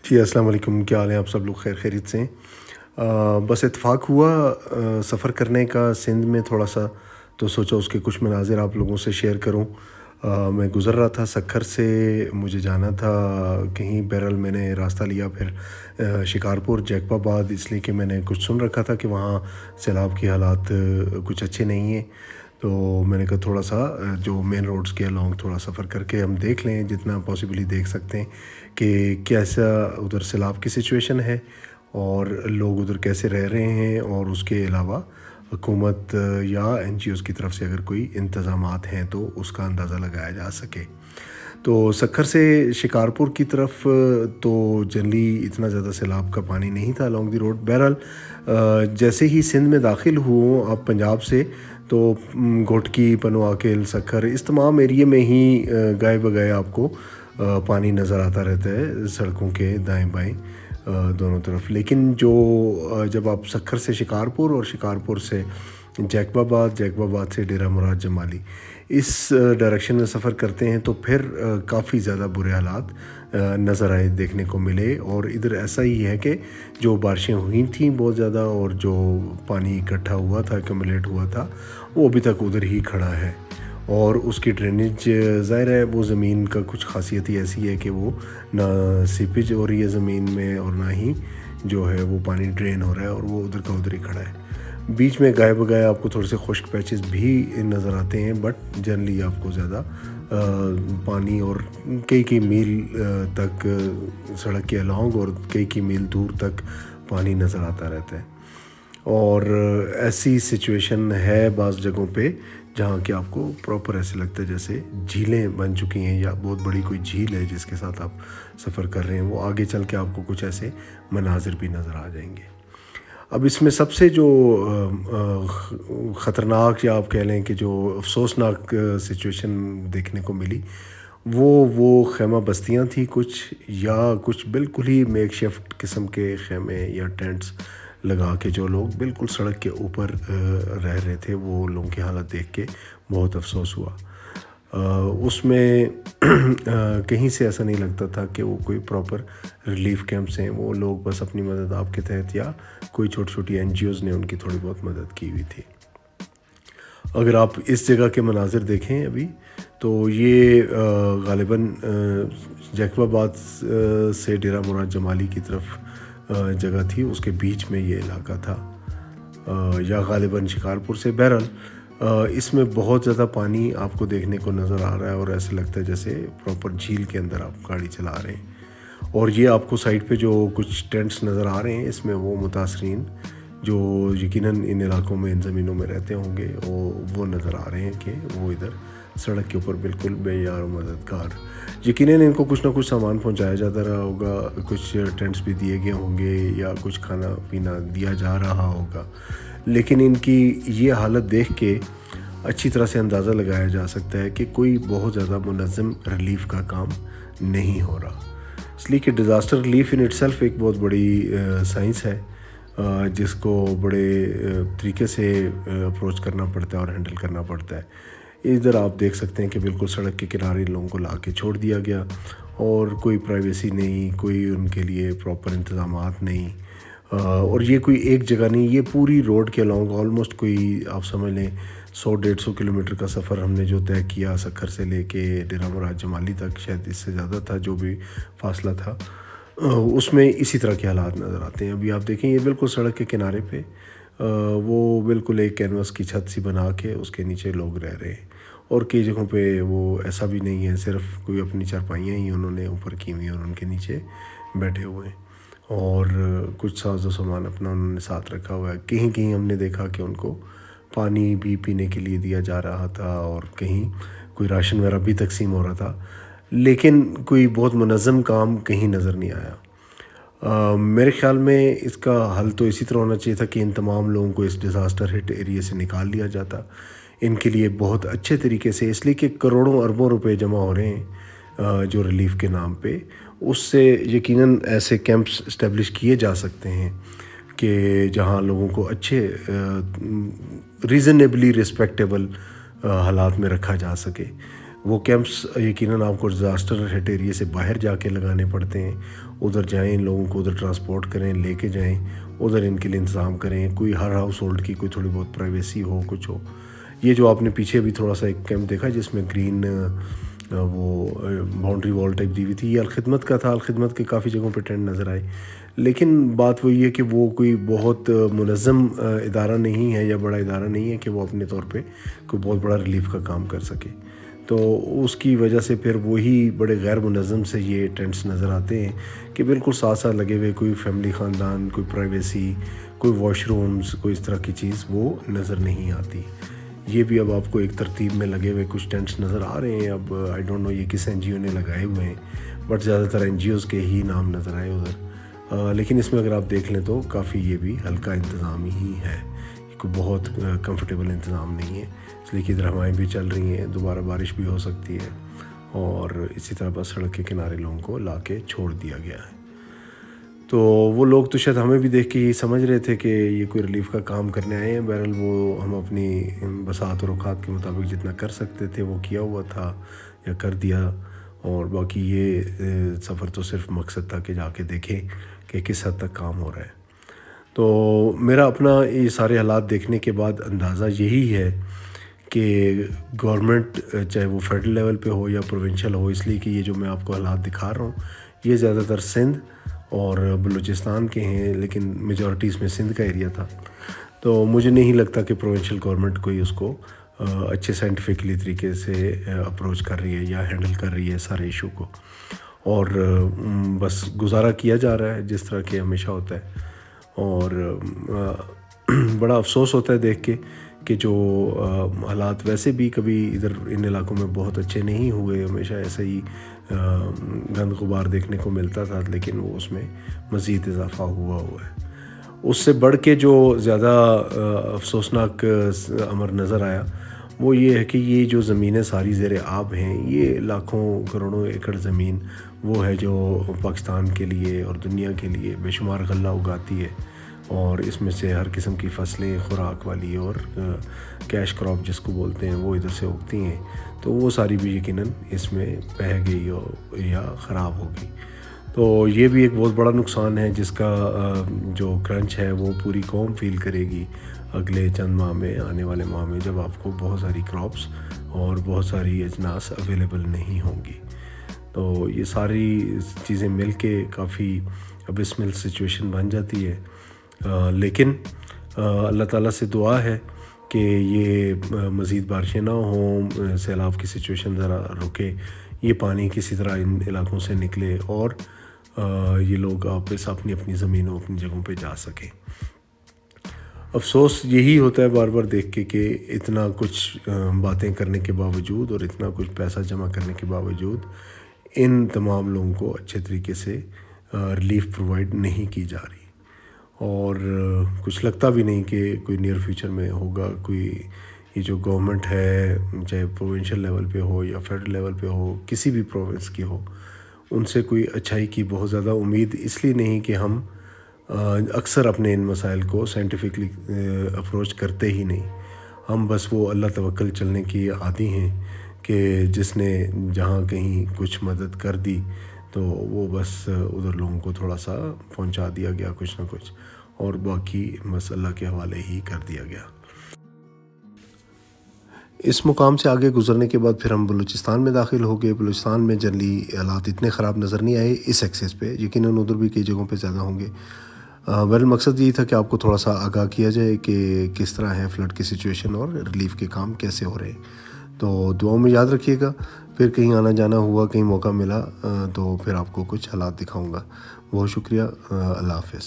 जी, अस्सलाम वालेकुम। क्या हाल है? आप सब लोग खैरियत से हैं? बस इत्तेफ़ाक हुआ सफ़र करने का सिंध में थोड़ा-सा, तो सोचा उसके कुछ मनाज़िर आप लोगों से शेयर करूँ। मैं गुज़र रहा था सक्खर से, मुझे जाना था कहीं। बहरहाल मैंने रास्ता लिया फिर शिकारपुर जैकबाबाद, इसलिए कि मैंने कुछ सुन रखा था कि वहाँ सैलाब के हालात कुछ अच्छे नहीं हैं। तो मैंने कहा थोड़ा-सा जो मेन रोड्स के अलोंग थोड़ा सफ़र करके हम देख लें, जितना पॉसिबली देख सकते हैं कि कैसा उधर सैलाब की सिचुएशन है और लोग उधर कैसे रह रहे हैं, और उसके अलावा हुकूमत या एनजीओज़ की तरफ से अगर कोई इंतज़ामात हैं तो उसका अंदाज़ा लगाया जा सके। तो सक्खर से शिकारपुर की तरफ तो जनरली इतना ज़्यादा सैलाब का पानी नहीं था अलोंग द रोड। बहरहाल जैसे ही सिंध में दाखिल हुआ अब पंजाब से, तो घोटकी, पनवाकिल, सक्खर, इस तमाम एरिए में ही गाए बगाए आपको पानी नज़र आता रहता है सड़कों के दाएं-बाएं दोनों तरफ। लेकिन जो जब आप सक्खर से शिकारपुर और शिकारपुर से जैकबाबाद, जैकबाबाद से डेरा मुराद जमाली, इस डायरेक्शन में सफ़र करते हैं, तो फिर काफ़ी ज़्यादा बुरे हालात नज़र आए, देखने को मिले। और इधर ऐसा ही है कि जो बारिशें हुई थी बहुत ज़्यादा और जो पानी इकट्ठा हुआ था, एक्यूमुलेट हुआ था, वो अभी तक उधर ही खड़ा है। और उसकी ड्रेनेज ज़ाहिर है वो ज़मीन का कुछ ख़ासियत ही ऐसी है कि वो ना सीपेज हो रही है ज़मीन में और ना ही जो है वो पानी ड्रेन हो रहा है, और वो उधर का उधर ही खड़ा है। बीच में गाये बगाए आपको थोड़े से खुश्क पैचेस भी नज़र आते हैं, बट जनरली आपको ज़्यादा पानी और कई मील तक सड़क के अलोंग और कई मील दूर तक पानी नज़र आता रहता है। और ऐसी सिचुएशन है बाज़ जगहों पे जहाँ कि आपको प्रॉपर ऐसे लगता है जैसे झीलें बन चुकी हैं, या बहुत बड़ी कोई झील है जिसके साथ आप सफ़र कर रहे हैं। वो आगे चल के आपको कुछ ऐसे मनाजिर भी नज़र आ जाएंगे। अब इसमें सबसे जो ख़तरनाक, या आप कह लें कि जो अफसोसनाक सिचुएशन देखने को मिली, वो खैमा बस्तियां थी कुछ, या कुछ बिल्कुल ही मेकशिफ्ट किस्म के खैमे या टेंट्स लगा के जो लोग बिल्कुल सड़क के ऊपर रह रहे थे। वो लोगों की हालत देख के बहुत अफसोस हुआ। उसमें कहीं से ऐसा नहीं लगता था कि वो कोई प्रॉपर रिलीफ कैंप्स हैं। वो लोग बस अपनी मदद आपके तहत या कोई छोटी छोटी एनजीओज़ ने उनकी थोड़ी बहुत मदद की हुई थी। अगर आप इस जगह के मनाजिर देखें अभी, तो ये ग़ालिबन जैकबाबाद से डेरा मुराद जमाली की तरफ जगह थी, उसके बीच में ये इलाका था, या ग़ालिबन शिकारपुर से। बहरहाल इसमें बहुत ज़्यादा पानी आपको देखने को नज़र आ रहा है, और ऐसे लगता है जैसे प्रॉपर झील के अंदर आप गाड़ी चला रहे हैं। और ये आपको साइड पे जो कुछ टेंट्स नज़र आ रहे हैं, इसमें वो मुतासरीन जो यकीनन इन इलाकों में, इन ज़मीनों में रहते होंगे, वो नज़र आ रहे हैं कि वो इधर सड़क के ऊपर बिल्कुल बेयार और मददगार। यकीनन इनको कुछ ना कुछ सामान पहुंचाया जाता रहा होगा, कुछ टेंट्स भी दिए गए होंगे, या कुछ खाना पीना दिया जा रहा होगा। लेकिन इनकी ये हालत देख के अच्छी तरह से अंदाज़ा लगाया जा सकता है कि कोई बहुत ज़्यादा मुनज़्ज़म रिलीफ़ का काम नहीं हो रहा। इसलिए कि डिज़ास्टर रिलीफ़ इन इटसेल्फ एक बहुत बड़ी साइंस है, जिसको बड़े तरीके से अप्रोच करना पड़ता है और हैंडल करना पड़ता है। इधर आप देख सकते हैं कि बिल्कुल सड़क के किनारे लोगों को ला के छोड़ दिया गया, और कोई प्राइवेसी नहीं, कोई उनके लिए प्रॉपर इंतज़ामात नहीं। और ये कोई एक जगह नहीं, ये पूरी रोड के अलोंग ऑलमोस्ट कोई आप समझ लें 100-150 किलोमीटर का सफ़र हमने जो तय किया सक्खर से लेके डेरा मुराद जमाली तक, शायद इससे ज़्यादा था जो भी फासला था, उसमें इसी तरह के हालात नज़र आते हैं। अभी आप देखें ये बिल्कुल सड़क के किनारे पे वो बिल्कुल एक कैनवास की छत सी बना के उसके नीचे लोग रह रहे हैं। और कई जगहों पे वो ऐसा भी नहीं है, सिर्फ कोई अपनी चारपाइयाँ ही उन्होंने ऊपर की हुई हैं और उनके नीचे बैठे हुए हैं, और कुछ साजो सामान अपना उन्होंने साथ रखा हुआ है। कहीं कहीं हमने देखा कि उनको पानी भी पीने के लिए दिया जा रहा था, और कहीं कोई राशन वगैरह भी तकसीम हो रहा था, लेकिन कोई बहुत मुनज़्ज़म काम कहीं नज़र नहीं आया। मेरे ख़्याल में इसका हल तो इसी तरह होना चाहिए था कि इन तमाम लोगों को इस डिज़ास्टर हिट एरिया से निकाल लिया जाता, इनके लिए बहुत अच्छे तरीके से, इसलिए कि करोड़ों अरबों रुपए जमा हो रहे हैं जो रिलीफ़ के नाम पे। उससे यकीनन ऐसे कैंप्स इस्टेब्लिश किए जा सकते हैं कि जहाँ लोगों को अच्छे रीज़नेबली रिस्पेक्टेबल हालात में रखा जा सके। وہ کیمپس یقیناً آپ کو ڈیزاسٹر ہٹ ایریے سے باہر جا کے لگانے پڑتے ہیں. ادھر جائیں، لوگوں کو ادھر ٹرانسپورٹ کریں، لے کے جائیں، ادھر ان کے لیے انتظام کریں، کوئی ہر ہاؤس ہولڈ کی کوئی تھوڑی بہت پرائیویسی ہو، کچھ ہو. یہ جو آپ نے پیچھے بھی تھوڑا سا ایک کیمپ دیکھا جس میں گرین وہ باؤنڈری وال ٹائپ دی ہوئی تھی، یہ الخدمت کا تھا. الخدمت کے کافی جگہوں پہ ٹینٹ نظر آئے، لیکن بات وہی ہے کہ وہ کوئی بہت منظم ادارہ نہیں ہے یا بڑا ادارہ نہیں ہے کہ وہ اپنے طور پہ کوئی بہت بڑا ریلیف کا کام کر سکے. تو اس کی وجہ سے پھر وہی بڑے غیر منظم سے یہ ٹینٹس نظر آتے ہیں کہ بالکل ساتھ ساتھ لگے ہوئے، کوئی فیملی خاندان، کوئی پرائیویسی، کوئی واش رومز، کوئی اس طرح کی چیز وہ نظر نہیں آتی. یہ بھی اب آپ کو ایک ترتیب میں لگے ہوئے کچھ ٹینٹس نظر آ رہے ہیں. اب آئی ڈونٹ نو یہ کس این جی او نے لگائے ہوئے ہیں، بٹ زیادہ تر این جی اوز کے ہی نام نظر آئے ادھر. لیکن اس میں اگر آپ دیکھ لیں تو کافی یہ بھی ہلکا انتظام ہی ہے، کوئی بہت کمفرٹیبل انتظام نہیں ہے، اس لیے کہ ادھر ہوائیں بھی چل رہی ہیں، دوبارہ بارش بھی ہو سکتی ہے، اور اسی طرح بس سڑک کے کنارے لوگوں کو لا کے چھوڑ دیا گیا ہے. تو وہ لوگ تو شاید ہمیں بھی دیکھ کے یہ سمجھ رہے تھے کہ یہ کوئی ریلیف کا کام کرنے آئے ہیں. بہرحال وہ ہم اپنی بساط اور اوقات کے مطابق جتنا کر سکتے تھے وہ کیا ہوا تھا یا کر دیا، اور باقی یہ سفر تو صرف مقصد تھا کہ جا کے دیکھیں کہ کس حد تک کام ہو رہا ہے. تو میرا اپنا یہ سارے حالات دیکھنے کے بعد اندازہ یہی ہے کہ گورنمنٹ چاہے وہ فیڈرل لیول پہ ہو یا پروونشل ہو، اس لیے کہ یہ جو میں آپ کو حالات دکھا رہا ہوں یہ زیادہ تر سندھ اور بلوچستان کے ہیں، لیکن میجورٹی اس میں سندھ کا ایریا تھا. تو مجھے نہیں لگتا کہ پروونشل گورنمنٹ کوئی اس کو اچھے سائنٹیفکلی طریقے سے اپروچ کر رہی ہے یا ہینڈل کر رہی ہے سارے ایشو کو، اور بس گزارا کیا جا رہا ہے جس طرح کہ ہمیشہ ہوتا ہے. اور بڑا افسوس ہوتا ہے دیکھ کے کہ جو حالات ویسے بھی کبھی ادھر ان علاقوں میں بہت اچھے نہیں ہوئے، ہمیشہ ایسا ہی گند غبار دیکھنے کو ملتا تھا، لیکن وہ اس میں مزید اضافہ ہوا ہے. اس سے بڑھ کے جو زیادہ افسوسناک امر نظر آیا وہ یہ ہے کہ یہ جو زمینیں ساری زیر آب ہیں، یہ لاکھوں کروڑوں ایکڑ زمین وہ ہے جو پاکستان کے لیے اور دنیا کے لیے بے شمار غلہ اگاتی ہے، اور اس میں سے ہر قسم کی فصلیں خوراک والی اور کیش کراپ جس کو بولتے ہیں وہ ادھر سے اگتی ہیں. تو وہ ساری بھی یقیناً اس میں بہہ گئی یا خراب ہو گئی. تو یہ بھی ایک بہت بڑا نقصان ہے جس کا جو کرنچ ہے وہ پوری قوم فیل کرے گی اگلے چند ماہ میں، آنے والے ماہ میں، جب آپ کو بہت ساری کراپس اور بہت ساری اجناس اویلیبل نہیں ہوں گی. تو یہ ساری چیزیں مل کے کافی ابسمل سچویشن بن جاتی ہے. لیکن اللہ تعالیٰ سے دعا ہے کہ یہ مزید بارشیں نہ ہوں، سیلاب کی سچویشن ذرا رکے، یہ پانی کسی طرح ان علاقوں سے نکلے اور یہ لوگ واپس اپنی اپنی زمینوں، اپنی جگہوں پہ جا سکیں. افسوس یہی ہوتا ہے بار بار دیکھ کے کہ اتنا کچھ باتیں کرنے کے باوجود اور اتنا کچھ پیسہ جمع کرنے کے باوجود ان تمام لوگوں کو اچھے طریقے سے ریلیف پرووائڈ نہیں کی جا رہی، اور کچھ لگتا بھی نہیں کہ کوئی نیئر فیوچر میں ہوگا. کوئی یہ جو گورنمنٹ ہے، چاہے پروونشل لیول پہ ہو یا فیڈرل لیول پہ ہو، کسی بھی پروونس کی ہو، ان سے کوئی اچھائی کی بہت زیادہ امید اس لیے نہیں کہ ہم اکثر اپنے ان مسائل کو سائنٹیفکلی اپروچ کرتے ہی نہیں. ہم بس وہ اللہ توکل چلنے کی عادی ہیں کہ جس نے جہاں کہیں کچھ مدد کر دی تو وہ بس ادھر لوگوں کو تھوڑا سا پہنچا دیا گیا کچھ نہ کچھ، اور باقی بس اللہ کے حوالے ہی کر دیا گیا. اس مقام سے آگے گزرنے کے بعد پھر ہم بلوچستان میں داخل ہو گئے. بلوچستان میں جنرلی حالات اتنے خراب نظر نہیں آئے اس ایکسس پہ، یقیناً ادھر بھی کئی جگہوں پہ زیادہ ہوں گے. بہرحال مقصد یہی تھا کہ آپ کو تھوڑا سا آگاہ کیا جائے کہ کس طرح ہے فلڈ کی سچویشن اور ریلیف کے کام کیسے ہو رہے ہیں. تو دعاؤں میں یاد رکھیے گا. پھر کہیں آنا جانا ہوا، کہیں موقع ملا تو پھر آپ کو کچھ حالات دکھاؤں گا. بہت شکریہ. اللہ حافظ.